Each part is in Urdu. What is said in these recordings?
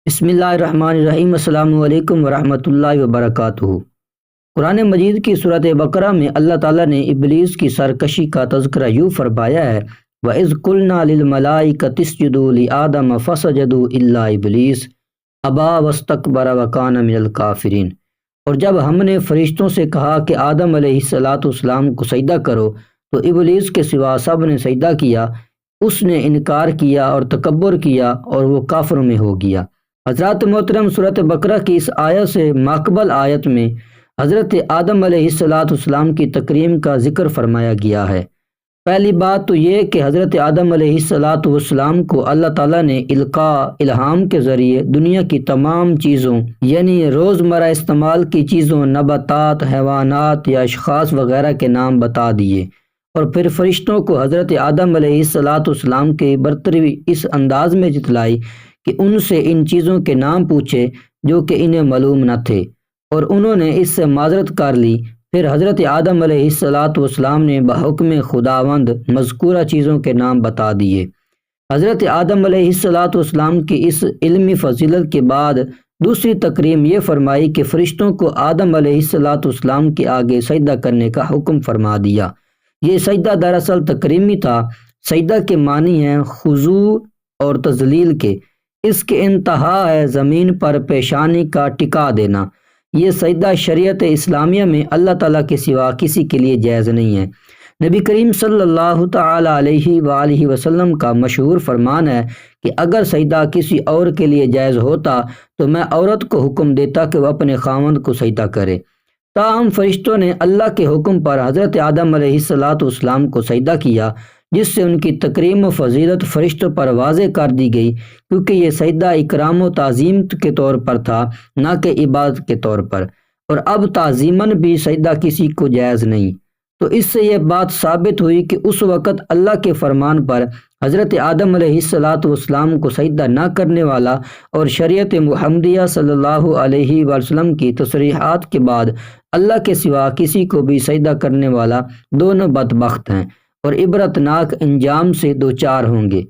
بسم اللہ الرحمن الرحیم۔ السلام علیکم ورحمۃ اللہ وبرکاتہ۔ قرآن مجید کی سورۃ بقرہ میں اللہ تعالیٰ نے ابلیس کی سرکشی کا تذکرہ یوں فرمایا ہے، وَإِذْ قُلْنَا لِلْمَلَائِكَةِ اسْجُدُوا لِآدَمَ فَسَجَدُوا إِلَّا إِبْلِيسَ أَبَىٰ وَاسْتَكْبَرَ وَكَانَ مِنَ الْكَافِرِينَ۔ اور جب ہم نے فرشتوں سے کہا کہ آدم علیہ السلام کو سجدہ کرو تو ابلیس کے سوا سب نے سجدہ کیا، اس نے انکار کیا اور تکبر کیا اور وہ کافروں میں ہو گیا۔ حضرات محترم، سورۃ بقرہ کی اس آیت سے ماقبل آیت میں حضرت آدم علیہ السلام کی تکریم کا ذکر فرمایا گیا ہے۔ پہلی بات تو یہ کہ حضرت آدم علیہ السلام کو اللہ تعالیٰ نے الہام کے ذریعے دنیا کی تمام چیزوں یعنی روزمرہ استعمال کی چیزوں، نباتات، حیوانات یا اشخاص وغیرہ کے نام بتا دیے، اور پھر فرشتوں کو حضرت آدم علیہ السلام کی برتری اس انداز میں جتلائی کہ ان سے ان چیزوں کے نام پوچھے جو کہ انہیں معلوم نہ تھے، اور انہوں نے اس سے معذرت کر لی۔ پھر حضرت آدم علیہ السلام نے بحکم خداوند مذکورہ چیزوں کے نام بتا دیے۔ حضرت آدم علیہ السلام کی اس علمی فضیلت کے بعد دوسری تکریم یہ فرمائی کہ فرشتوں کو آدم علیہ السلام کے آگے سجدہ کرنے کا حکم فرما دیا۔ یہ سجدہ دراصل تکریمی تھا۔ سجدہ کے معنی ہیں خضوع اور تذلیل کے۔ اس کے انتہا ہے زمین پر پیشانی کا ٹکا دینا۔ یہ سجدہ شریعت اسلامیہ میں اللہ تعالیٰ کے سوا کسی کے لیے جائز نہیں ہے۔ نبی کریم صلی اللہ تعالی علیہ وآلہ وسلم کا مشہور فرمان ہے کہ اگر سجدہ کسی اور کے لیے جائز ہوتا تو میں عورت کو حکم دیتا کہ وہ اپنے خاوند کو سجدہ کرے۔ تاہم فرشتوں نے اللہ کے حکم پر حضرت آدم علیہ السلام کو سجدہ کیا، جس سے ان کی تکریم و فضیلت فرشتوں پر واضح کر دی گئی، کیونکہ یہ سجدہ اکرام و تعظیم کے طور پر تھا، نہ کہ عبادت کے طور پر، اور اب تعظیماً بھی سجدہ کسی کو جائز نہیں۔ تو اس سے یہ بات ثابت ہوئی کہ اس وقت اللہ کے فرمان پر حضرت آدم علیہ السلام کو سجدہ نہ کرنے والا اور شریعت محمدیہ صلی اللہ علیہ وسلم کی تصریحات کے بعد اللہ کے سوا کسی کو بھی سجدہ کرنے والا دونوں بدبخت ہیں اور عبرتناک انجام سے دوچار ہوں گے۔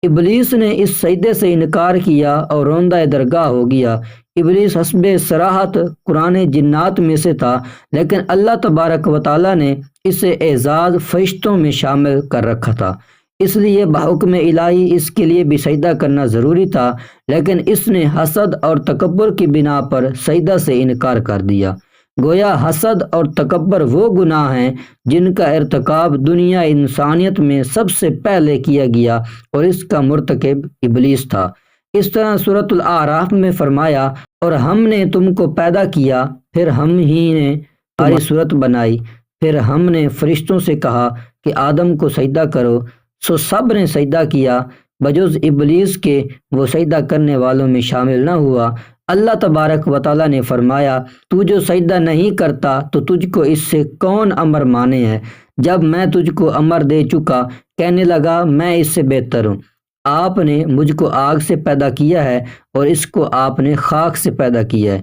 ابلیس نے اس سجدے سے انکار کیا اور روندہ درگاہ ہو گیا۔ ابلیس حسب صراحت قرآن جنات میں سے تھا، لیکن اللہ تبارک و تعالیٰ نے اسے اعزاز فرشتوں میں شامل کر رکھا تھا، اس لیے بحکم الہی اس کے لیے بھی سجدہ کرنا ضروری تھا، لیکن اس نے حسد اور تکبر کی بنا پر سجدہ سے انکار کر دیا۔ گویا حسد اور تکبر وہ گناہ ہیں جن کا ارتکاب دنیا انسانیت میں سب سے پہلے کیا گیا اور اس کا مرتکب ابلیس تھا۔ اس طرح سورۃ الاعراف میں فرمایا، اور ہم نے تم کو پیدا کیا، پھر ہم ہی نے تمہاری صورت بنائی، پھر ہم نے فرشتوں سے کہا کہ آدم کو سجدہ کرو، سو سب نے سجدہ کیا بجز ابلیس کے، وہ سجدہ کرنے والوں میں شامل نہ ہوا۔ اللہ تبارک و تعالیٰ نے فرمایا، تو جو سجدہ نہیں کرتا تو تجھ کو اس سے کون امر مانے ہے؟ جب میں تجھ کو امر دے چکا، کہنے لگا میں اس سے بہتر ہوں۔ آپ نے مجھ کو آگ سے پیدا کیا ہے اور اس کو آپ نے خاک سے پیدا کیا ہے۔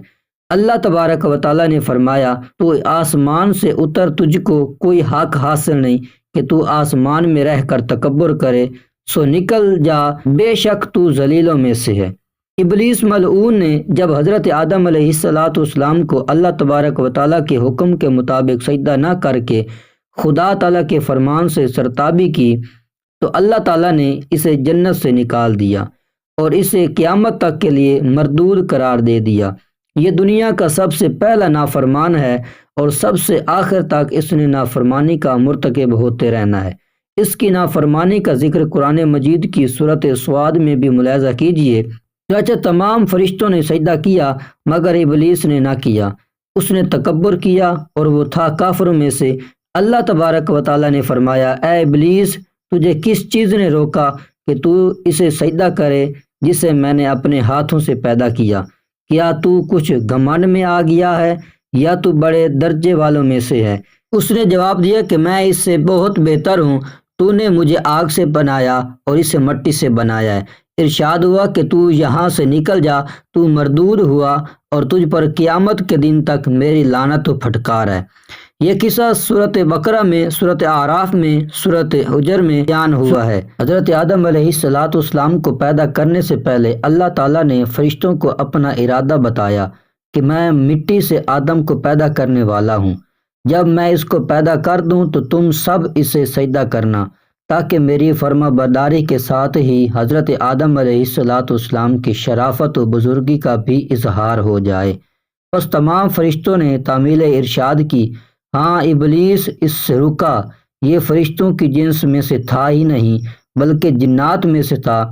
اللہ تبارک و تعالیٰ نے فرمایا، تو آسمان سے اتر، تجھ کو کوئی حق حاصل نہیں کہ تو آسمان میں رہ کر تکبر کرے، سو نکل جا، بے شک تو ذلیلوں میں سے ہے۔ ابلیس ملعون نے جب حضرت آدم علیہ السلام کو اللہ تبارک و تعالیٰ کے حکم کے مطابق سجدہ نہ کر کے خدا تعالیٰ کے فرمان سے سرتابی کی تو اللہ تعالیٰ نے اسے جنت سے نکال دیا اور اسے قیامت تک کے لیے مردود قرار دے دیا۔ یہ دنیا کا سب سے پہلا نافرمان ہے اور سب سے آخر تک اس نے نافرمانی کا مرتکب ہوتے رہنا ہے۔ اس کی نافرمانی کا ذکر قرآن مجید کی سورۃ صاد میں بھی ملاحظہ کیجیے۔ چنانچہ تمام فرشتوں نے سجدہ کیا مگر ابلیس نے نہ کیا، اس نے تکبر کیا اور وہ تھا کافروں میں سے۔ اللہ تبارک و تعالیٰ نے فرمایا، اے ابلیس، تجھے کس چیز نے روکا کہ تو اسے سجدہ کرے جسے میں نے اپنے ہاتھوں سے پیدا کیا؟ کیا تو کچھ گھمنڈ میں آ گیا ہے یا تو بڑے درجے والوں میں سے ہے؟ اس نے جواب دیا کہ میں اس سے بہت بہتر ہوں، تو نے مجھے آگ سے بنایا اور اسے مٹی سے بنایا ہے۔ ارشاد ہوا کہ تو یہاں سے نکل جا، تو مردود ہوا اور تجھ پر قیامت کے دن تک میری لعنت و پھٹکار ہے۔ یہ قصہ سورۃ بقرہ میں، سورۃ اعراف میں، سورۃ حجر میں بیان ہوا ہے۔ حضرت آدم علیہ السلام کو پیدا کرنے سے پہلے اللہ تعالیٰ نے فرشتوں کو اپنا ارادہ بتایا کہ میں مٹی سے آدم کو پیدا کرنے والا ہوں۔ جب میں اس کو پیدا کر دوں تو تم سب اسے سجدہ کرنا، تاکہ میری فرما برداری کے ساتھ ہی حضرت آدم علیہ السلام کی شرافت و بزرگی کا بھی اظہار ہو جائے۔ بس تمام فرشتوں نے تعمیل ارشاد کی، ہاں ابلیس اس سے رکا، یہ فرشتوں کی جنس میں سے تھا ہی نہیں بلکہ جنات میں سے تھا۔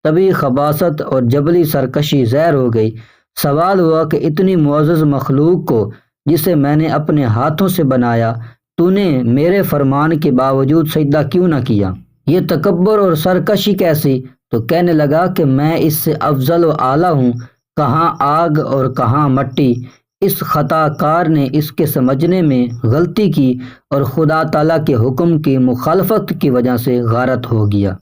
تبھی خباثت اور جبلی سرکشی ظاہر ہو گئی۔ سوال ہوا کہ اتنی معزز مخلوق کو جسے میں نے اپنے ہاتھوں سے بنایا، تو نے میرے فرمان کے باوجود سجدہ کیوں نہ کیا؟ یہ تکبر اور سرکشی کیسی؟ تو کہنے لگا کہ میں اس سے افضل و اعلیٰ ہوں، کہاں آگ اور کہاں مٹی۔ اس خطا کار نے اس کے سمجھنے میں غلطی کی اور خدا تعالیٰ کے حکم کی مخالفت کی وجہ سے غارت ہو گیا۔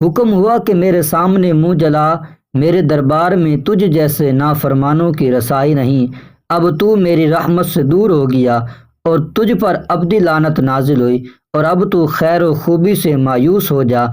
حکم ہوا کہ میرے سامنے منہ جلا، میرے دربار میں تجھ جیسے نافرمانوں کی رسائی نہیں۔ اب تو میری رحمت سے دور ہو گیا اور تجھ پر ابدی لعنت نازل ہوئی، اور اب تو خیر و خوبی سے مایوس ہو جا۔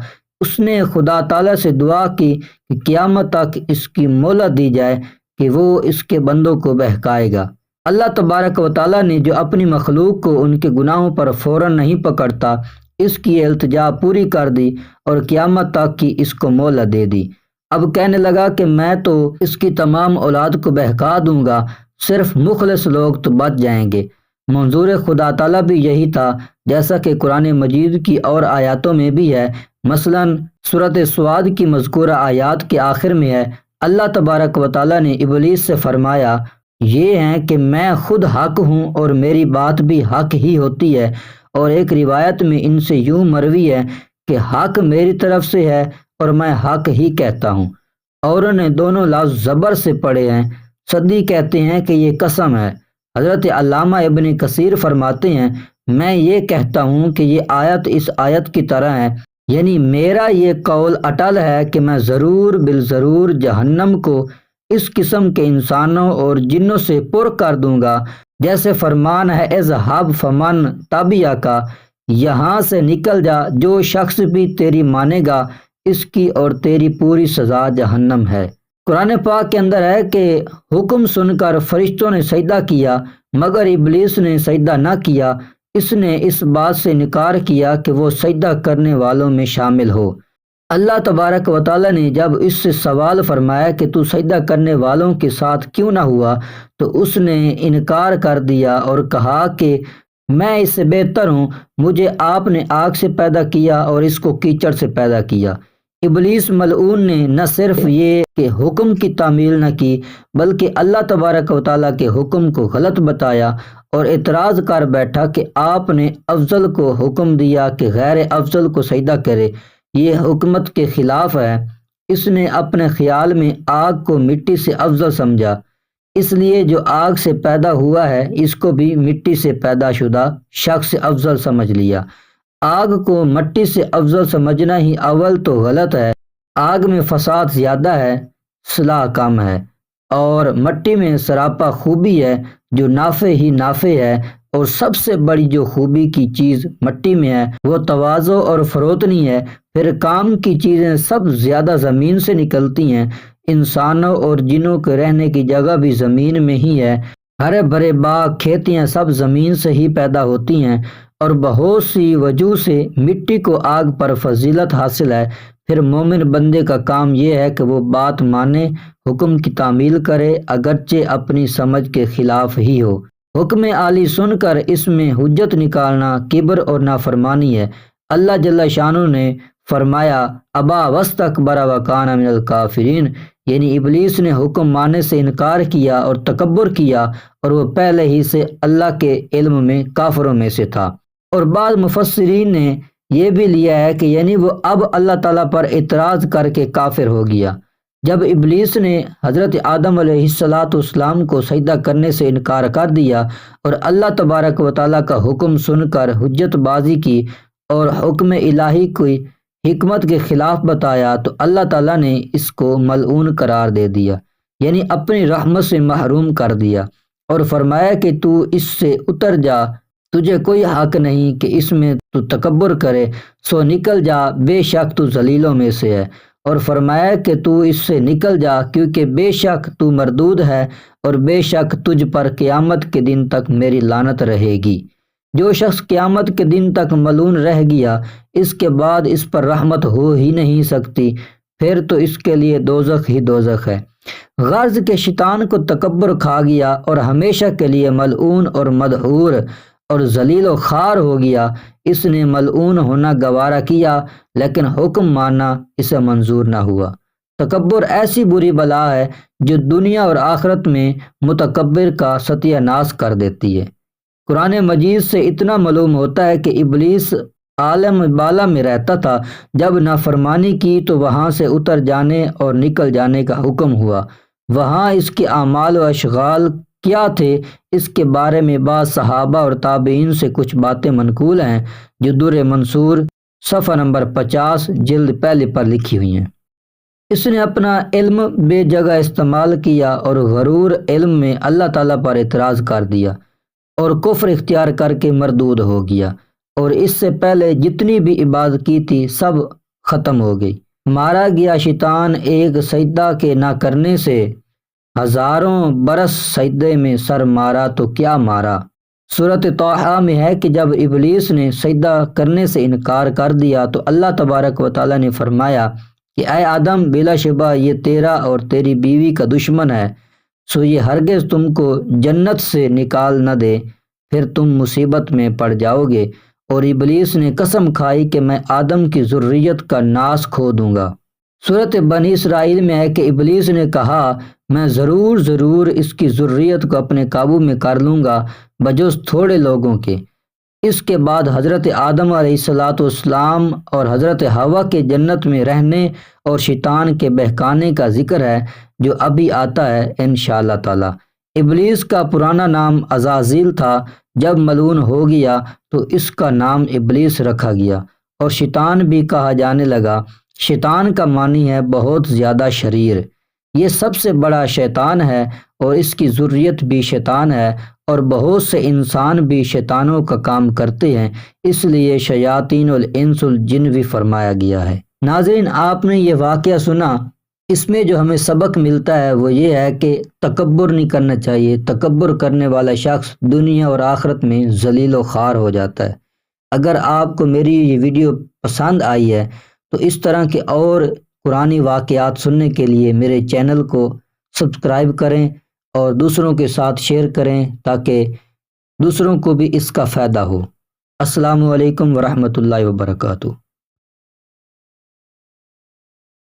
اس نے خدا تعالیٰ سے دعا کی کہ قیامت تک اس کی مہلت دی جائے کہ وہ اس کے بندوں کو بہکائے گا۔ اللہ تبارک و تعالیٰ نے جو اپنی مخلوق کو ان کے گناہوں پر فوراً نہیں پکڑتا، اس کی التجا پوری کر دی اور قیامت تک کی اس کو مہلت دے دی۔ اب کہنے لگا کہ میں تو اس کی تمام اولاد کو بہکا دوں گا، صرف مخلص لوگ تو بچ جائیں گے۔ منظور خدا تعالیٰ بھی یہی تھا، جیسا کہ قرآن مجید کی اور آیاتوں میں بھی ہے۔ مثلاً سورۃ سعد کی مذکورہ آیات کے آخر میں ہے، اللہ تبارک و تعالیٰ نے ابلیس سے فرمایا، یہ ہیں کہ میں خود حق ہوں اور میری بات بھی حق ہی ہوتی ہے، اور ایک روایت میں ان سے یوں مروی ہے کہ حق میری طرف سے ہے اور میں حق ہی کہتا ہوں۔ اور نے دونوں لفظ زبر سے پڑھے ہیں۔ صدی کہتے ہیں کہ یہ قسم ہے۔ حضرت علامہ ابن کثیر فرماتے ہیں، میں یہ کہتا ہوں کہ یہ آیت اس آیت کی طرح ہے، یعنی میرا یہ قول اٹل ہے کہ میں ضرور بالضرور جہنم کو اس قسم کے انسانوں اور جنوں سے پر کر دوں گا، جیسے فرمان ہے اذهب فمن تبعک، یہاں سے نکل جا، جو شخص بھی تیری مانے گا اس کی اور تیری پوری سزا جہنم ہے۔ قرآن پاک کے اندر ہے کہ حکم سن کر فرشتوں نے سجدہ کیا، مگر ابلیس نے سجدہ نہ کیا۔ اس نے اس بات سے انکار کیا کہ وہ سجدہ کرنے والوں میں شامل ہو۔ اللہ تبارک و تعالیٰ نے جب اس سے سوال فرمایا کہ تو سجدہ کرنے والوں کے ساتھ کیوں نہ ہوا، تو اس نے انکار کر دیا اور کہا کہ میں اس سے بہتر ہوں، مجھے آپ نے آگ سے پیدا کیا اور اس کو کیچڑ سے پیدا کیا۔ ابلیس ملعون نے نہ صرف یہ کہ حکم کی تعمیل نہ کی، بلکہ اللہ تبارک و تعالیٰ کے حکم کو غلط بتایا اور اعتراض کر بیٹھا کہ آپ نے افضل کو حکم دیا کہ غیر افضل کو سجدہ کرے، یہ حکمت کے خلاف ہے۔ اس نے اپنے خیال میں آگ کو مٹی سے افضل سمجھا، اس لیے جو آگ سے پیدا ہوا ہے اس کو بھی مٹی سے پیدا شدہ شخص سے افضل سمجھ لیا۔ آگ کو مٹی سے افضل سمجھنا ہی اول تو غلط ہے۔ آگ میں فساد زیادہ ہے، صلاح کم ہے، اور مٹی میں سراپا خوبی ہے جو نافع ہی نافع ہے، اور سب سے بڑی جو خوبی کی چیز مٹی میں ہے وہ تواضع اور فروتنی ہے۔ پھر کام کی چیزیں سب زیادہ زمین سے نکلتی ہیں، انسانوں اور جنوں کے رہنے کی جگہ بھی زمین میں ہی ہے، ہرے بھرے باغ کھیتیاں سب زمین سے ہی پیدا ہوتی ہیں، اور بہت سی وجوہ سے مٹی کو آگ پر فضیلت حاصل ہے۔ پھر مومن بندے کا کام یہ ہے کہ وہ بات مانے، حکم کی تعمیل کرے، اگرچہ اپنی سمجھ کے خلاف ہی ہو۔ حکم عالی سن کر اس میں حجت نکالنا کبر اور نافرمانی ہے۔ اللہ جل شانہ نے فرمایا، ابا واستکبر وکان من الکافرین، یعنی ابلیس نے حکم ماننے سے انکار کیا اور تکبر کیا، اور وہ پہلے ہی سے اللہ کے علم میں کافروں میں سے تھا۔ اور بعض مفسرین نے یہ بھی لیا ہے کہ یعنی وہ اب اللہ تعالیٰ پر اعتراض کر کے کافر ہو گیا۔ جب ابلیس نے حضرت آدم علیہ السلام کو سجدہ کرنے سے انکار کر دیا اور اللہ تبارک و تعالیٰ کا حکم سن کر حجت بازی کی اور حکم الہی کی حکمت کے خلاف بتایا، تو اللہ تعالیٰ نے اس کو ملعون قرار دے دیا، یعنی اپنی رحمت سے محروم کر دیا، اور فرمایا کہ تو اس سے اتر جا، تجھے کوئی حق نہیں کہ اس میں تو تکبر کرے، سو نکل جا، بے شک تو ذلیلوں میں سے ہے۔ اور فرمایا کہ تو اس سے نکل جا، کیونکہ بے شک تو مردود ہے، اور بے شک تجھ پر قیامت کے دن تک میری لعنت رہے گی۔ جو شخص قیامت کے دن تک ملعون رہ گیا، اس کے بعد اس پر رحمت ہو ہی نہیں سکتی، پھر تو اس کے لیے دوزخ ہی دوزخ ہے۔ غرض کے شیطان کو تکبر کھا گیا اور ہمیشہ کے لیے ملعون اور مدحور اور ذلیل و خوار ہو گیا۔ اس نے ملعون ہونا گوارا کیا، لیکن حکم ماننا اسے منظور نہ ہوا۔ تکبر ایسی بری بلا ہے جو دنیا اور آخرت میں متکبر کا ستیہ ناش کر دیتی ہے۔ قرآن مجید سے اتنا معلوم ہوتا ہے کہ ابلیس عالم بالا میں رہتا تھا، جب نافرمانی کی تو وہاں سے اتر جانے اور نکل جانے کا حکم ہوا۔ وہاں اس کے اعمال و اشغال کیا تھے، اس کے بارے میں بعض صحابہ اور تابعین سے کچھ باتیں منقول ہیں جو در منصور صفحہ نمبر 50 جلد پہلے پر لکھی ہوئی ہیں۔ اس نے اپنا علم بے جگہ استعمال کیا اور غرور علم میں اللہ تعالیٰ پر اعتراض کر دیا اور کفر اختیار کر کے مردود ہو گیا، اور اس سے پہلے جتنی بھی عبادت کی تھی سب ختم ہو گئی۔ مارا گیا شیطان ایک سجدہ کے نہ کرنے سے، ہزاروں برس سجدے میں سر مارا تو کیا مارا۔ سورۃ طٰہٰ میں ہے کہ جب ابلیس نے سجدہ کرنے سے انکار کر دیا تو اللہ تبارک و تعالیٰ نے فرمایا کہ اے آدم، بلا شبہ یہ تیرا اور تیری بیوی کا دشمن ہے، سو یہ ہرگز تم کو جنت سے نکال نہ دے، پھر تم مصیبت میں پڑ جاؤ گے۔ اور ابلیس نے قسم کھائی کہ میں آدم کی ذریت کا ناس کھو دوں گا۔ سورۃ بنی اسرائیل میں ہے کہ ابلیس نے کہا میں ضرور اس کی ذریت کو اپنے قابو میں کر لوں گا بجز تھوڑے لوگوں کے۔ اس کے بعد حضرت آدم علیہ السلام اور حضرت حوا کے جنت میں رہنے اور شیطان کے بہکانے کا ذکر ہے جو ابھی آتا ہے انشاءاللہ تعالی۔ ابلیس کا پرانا نام عزازیل تھا، جب ملعون ہو گیا تو اس کا نام ابلیس رکھا گیا، اور شیطان بھی کہا جانے لگا۔ شیطان کا معنی ہے بہت زیادہ شریر۔ یہ سب سے بڑا شیطان ہے اور اس کی ذریت بھی شیطان ہے، اور بہت سے انسان بھی شیطانوں کا کام کرتے ہیں، اس لیے شیاطین الانس الجن بھی فرمایا گیا ہے۔ ناظرین، آپ نے یہ واقعہ سنا، اس میں جو ہمیں سبق ملتا ہے وہ یہ ہے کہ تکبر نہیں کرنا چاہیے۔ تکبر کرنے والا شخص دنیا اور آخرت میں ذلیل و خوار ہو جاتا ہے۔ اگر آپ کو میری یہ ویڈیو پسند آئی ہے تو اس طرح کے اور قرآنی واقعات سننے کے لیے میرے چینل کو سبسکرائب کریں اور دوسروں کے ساتھ شیئر کریں تاکہ دوسروں کو بھی اس کا فائدہ ہو۔ السلام علیکم ورحمۃ اللہ وبرکاتہ۔